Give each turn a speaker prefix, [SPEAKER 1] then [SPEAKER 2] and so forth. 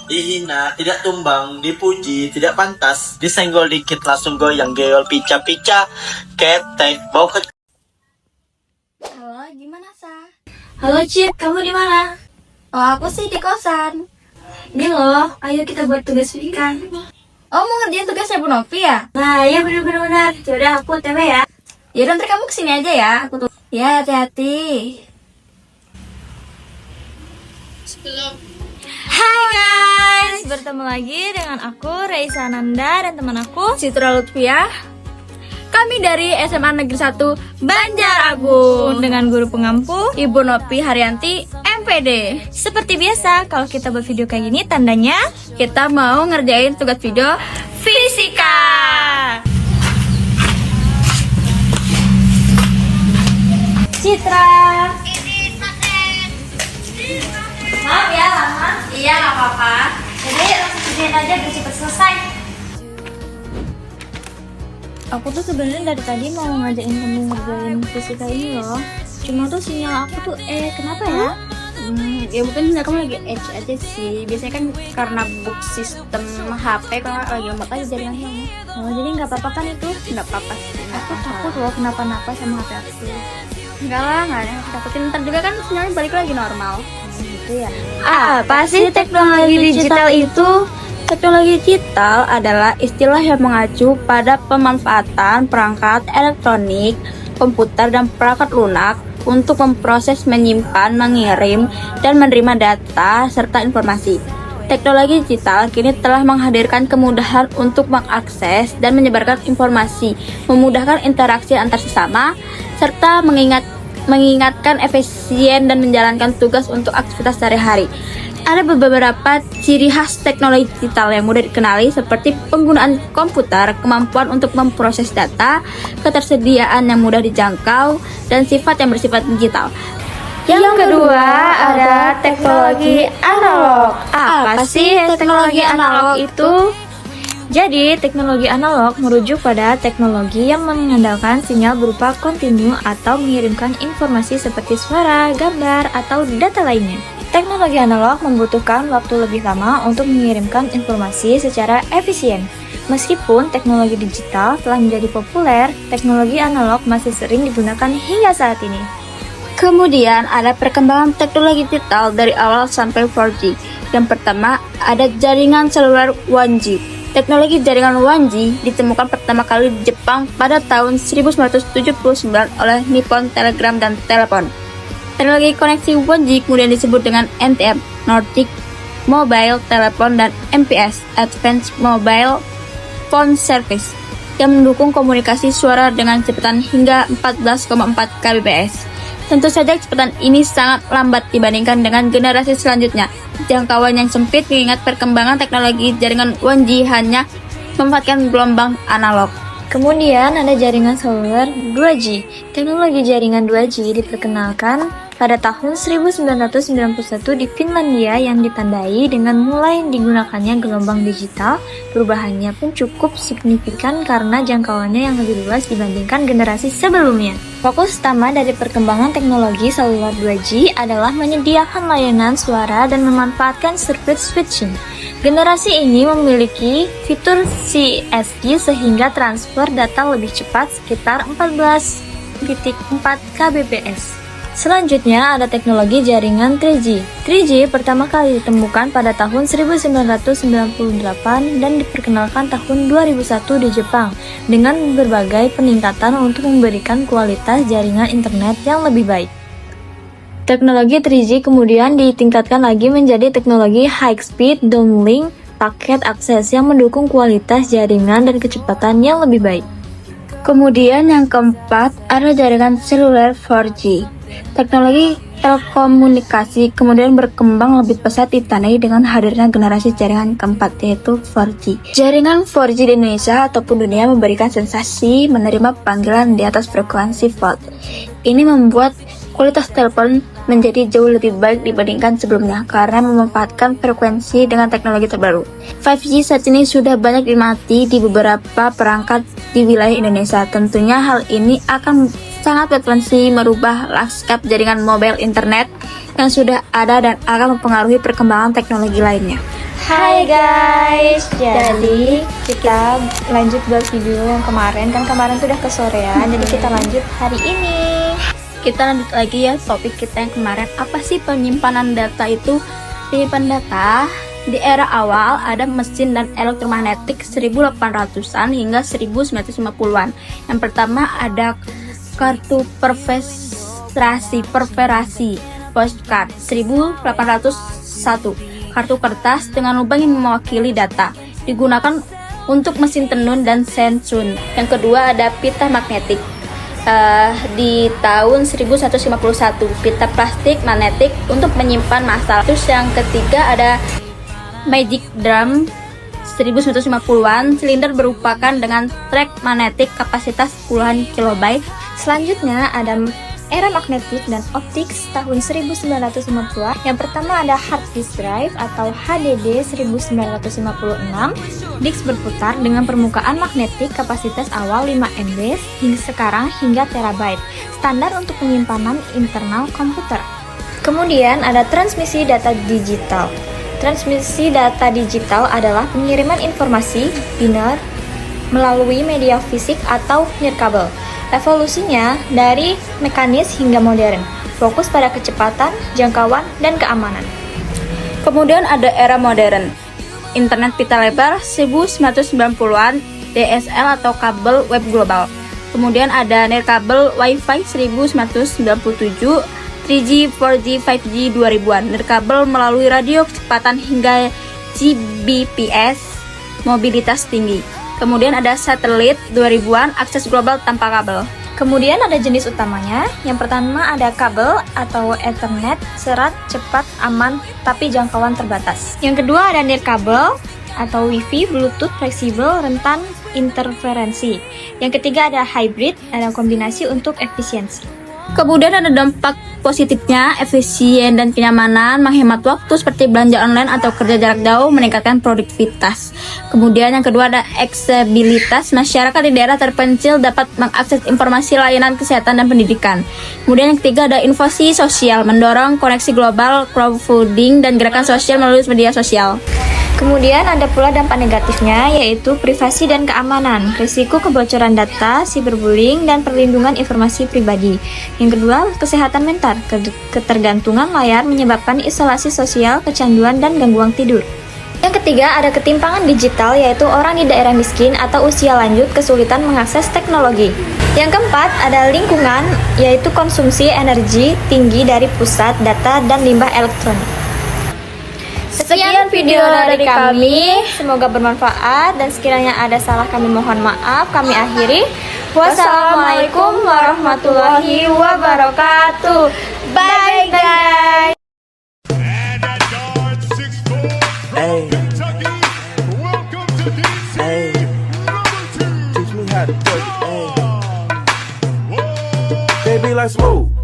[SPEAKER 1] dihina, tidak tumbang, dipuji, tidak pantas, disenggol dikit langsung goyang, geol, pica-pica, ketek, bau ke...
[SPEAKER 2] Halo, gimana, Sa?
[SPEAKER 3] Halo Cip, kamu di mana?
[SPEAKER 2] Oh, aku sih di kosan.
[SPEAKER 3] Ini loh, ayo kita buat tugas weekend.
[SPEAKER 2] Oh, mau ngerjain tugasnya Bu Novi ya?
[SPEAKER 3] Nah, ya benar-benar. Yaudah aku OTW ya.
[SPEAKER 2] Yaudah, nanti kamu kesini aja ya. Aku tuh. Ya, hati-hati.
[SPEAKER 3] Hai guys, bertemu lagi dengan aku Reisa Ananda dan teman aku
[SPEAKER 2] Citra Lutfiah. Kami dari SMA Negeri 1 Banjar Agung
[SPEAKER 3] dengan guru pengampu
[SPEAKER 2] Ibu Novi Haryanti MPD.
[SPEAKER 3] Seperti biasa, kalau kita buat video kayak gini tandanya
[SPEAKER 2] Kita mau ngerjain tugas video
[SPEAKER 3] fisika. Citra. Maaf ya lama.
[SPEAKER 2] Iya, gak apa-apa.
[SPEAKER 3] Jadi langsung kerjain aja biar cepet selesai. Aku tuh sebenarnya dari tadi mau ngajakin kamu ngerjain fisika ini loh. Cuma tuh sinyal aku tuh kenapa ya?
[SPEAKER 2] Ya mungkin kamu lagi edge aja sih. Biasanya kan karena book sistem HP kalau lagi lemot aja jaringannya.
[SPEAKER 3] Oh jadi nggak apa-apa kan itu?
[SPEAKER 2] Nggak apa-apa sih.
[SPEAKER 3] Aku takut loh kenapa-napa sama HP aku.
[SPEAKER 2] Enggak lah, nggak ada yang takutin. Ntar juga kan sinyalnya balik lagi normal.
[SPEAKER 3] Gitu ya.
[SPEAKER 2] Apa sih teknologi digital itu? Teknologi digital adalah istilah yang mengacu pada pemanfaatan perangkat elektronik, komputer, dan perangkat lunak untuk memproses, menyimpan, mengirim, dan menerima data serta informasi. Teknologi digital kini telah menghadirkan kemudahan untuk mengakses dan menyebarkan informasi, memudahkan interaksi antar sesama, serta mengingatkan efisien dan menjalankan tugas untuk aktivitas sehari-hari. Ada beberapa ciri khas teknologi digital yang mudah dikenali seperti penggunaan komputer, kemampuan untuk memproses data, ketersediaan yang mudah dijangkau, dan sifat yang bersifat digital. Yang kedua ada teknologi analog. Apa sih teknologi analog itu?
[SPEAKER 3] Jadi, teknologi analog merujuk pada teknologi yang mengandalkan sinyal berupa kontinu atau mengirimkan informasi seperti suara, gambar, atau data lainnya. Teknologi analog membutuhkan waktu lebih lama untuk mengirimkan informasi secara efisien. Meskipun teknologi digital telah menjadi populer, teknologi analog masih sering digunakan hingga saat ini.
[SPEAKER 2] Kemudian ada perkembangan teknologi digital dari awal sampai 4G. Yang pertama ada jaringan seluler 1G. Teknologi jaringan 1G ditemukan pertama kali di Jepang pada tahun 1979 oleh Nippon Telegram dan Telepon. Teknologi koneksi 1G kemudian disebut dengan NTM, Nordic Mobile Telephone, dan MPS, Advanced Mobile Phone Service, yang mendukung komunikasi suara dengan kecepatan hingga 14,4 kbps. Tentu saja kecepatan ini sangat lambat dibandingkan dengan generasi selanjutnya. Jangkauan yang sempit mengingat perkembangan teknologi jaringan 1G hanya memanfaatkan gelombang analog.
[SPEAKER 3] Kemudian ada jaringan seluler 2G. Teknologi jaringan 2G diperkenalkan pada tahun 1991 di Finlandia yang ditandai dengan mulai digunakannya gelombang digital. Perubahannya pun cukup signifikan karena jangkauannya yang lebih luas dibandingkan generasi sebelumnya. Fokus utama dari perkembangan teknologi seluler 2G adalah menyediakan layanan suara dan memanfaatkan circuit switching. Generasi ini memiliki fitur CSG sehingga transfer data lebih cepat sekitar 14,4 kbps. Selanjutnya ada teknologi jaringan 3G. 3G pertama kali ditemukan pada tahun 1998 dan diperkenalkan tahun 2001 di Jepang dengan berbagai peningkatan untuk memberikan kualitas jaringan internet yang lebih baik. Teknologi 3G kemudian ditingkatkan lagi menjadi teknologi high speed downlink paket akses yang mendukung kualitas jaringan dan kecepatan yang lebih baik.
[SPEAKER 2] Kemudian yang keempat ada jaringan seluler 4G. Teknologi telekomunikasi kemudian berkembang lebih pesat ditandai dengan hadirnya generasi jaringan keempat yaitu 4G. Jaringan 4G di Indonesia ataupun dunia memberikan sensasi menerima panggilan di atas frekuensi volt. Ini membuat kualitas telepon menjadi jauh lebih baik dibandingkan sebelumnya karena memanfaatkan frekuensi dengan teknologi terbaru. 5G saat ini sudah banyak dinikmati di beberapa perangkat di wilayah Indonesia. Tentunya hal ini akan sangat berpotensi merubah lanskap jaringan mobile internet yang sudah ada dan akan mempengaruhi perkembangan teknologi lainnya.
[SPEAKER 3] Hai guys, jadi kita lanjut buat video yang kemarin. Kan kemarin tuh udah kesorean, jadi kita lanjut hari ini.
[SPEAKER 2] Kita lanjut lagi ya topik kita yang kemarin. Apa sih penyimpanan data itu? Penyimpanan data di era awal ada mesin dan elektromagnetik 1800-an hingga 1950-an. Yang pertama ada kartu perverasi postcard 1801. Kartu kertas dengan lubang yang mewakili data digunakan untuk mesin tenun dan sensun. Yang kedua ada pita magnetik di tahun 1151, pita plastik magnetik untuk menyimpan masalah. Terus yang ketiga ada magic drum 1950-an, silinder berupakan dengan trek magnetik kapasitas puluhan kilobyte.
[SPEAKER 3] Selanjutnya ada era magnetik dan optik tahun 1950. Yang pertama ada hard disk drive atau HDD 1956. Disk berputar dengan permukaan magnetik kapasitas awal 5 MB hingga sekarang hingga terabyte, standar untuk penyimpanan internal komputer. Kemudian ada transmisi data digital. Transmisi data digital adalah pengiriman informasi biner melalui media fisik atau nirkabel. Evolusinya dari mekanis hingga modern, fokus pada kecepatan, jangkauan, dan keamanan.
[SPEAKER 2] Kemudian ada era modern. Internet pita lebar 1990-an, DSL atau kabel web global. Kemudian ada nirkabel Wi-Fi 1997, 3G, 4G, 5G 2000-an. Nirkabel melalui radio kecepatan hingga Gbps, mobilitas tinggi. Kemudian ada satelit 2000-an, akses global tanpa kabel.
[SPEAKER 3] Kemudian ada jenis utamanya. Yang pertama ada kabel atau Ethernet, serat, cepat, aman, tapi jangkauan terbatas. Yang kedua ada nirkabel atau Wi-Fi, Bluetooth, fleksibel, rentan interferensi. Yang ketiga ada hybrid, ada kombinasi untuk efisiensi.
[SPEAKER 2] Kemudian ada dampak positifnya, efisien dan kenyamanan, menghemat waktu seperti belanja online atau kerja jarak jauh, meningkatkan produktivitas. Kemudian yang kedua ada aksesibilitas, masyarakat di daerah terpencil dapat mengakses informasi layanan kesehatan dan pendidikan. Kemudian yang ketiga ada inovasi sosial, mendorong koneksi global, crowdfunding, dan gerakan sosial melalui media sosial.
[SPEAKER 3] Kemudian ada pula dampak negatifnya, yaitu privasi dan keamanan, risiko kebocoran data, cyberbullying, dan perlindungan informasi pribadi. Yang kedua, kesehatan mental, ketergantungan layar menyebabkan isolasi sosial, kecanduan, dan gangguan tidur. Yang ketiga, ada ketimpangan digital, yaitu orang di daerah miskin atau usia lanjut kesulitan mengakses teknologi. Yang keempat, ada lingkungan, yaitu konsumsi energi tinggi dari pusat data dan limbah elektronik. Sekian video dari kami, semoga bermanfaat dan sekiranya ada salah kami mohon maaf. Kami akhiri. Wassalamualaikum warahmatullahi wabarakatuh. Bye guys.
[SPEAKER 4] Hey, hey, teach me how to twerk it. Hey, baby, let's move.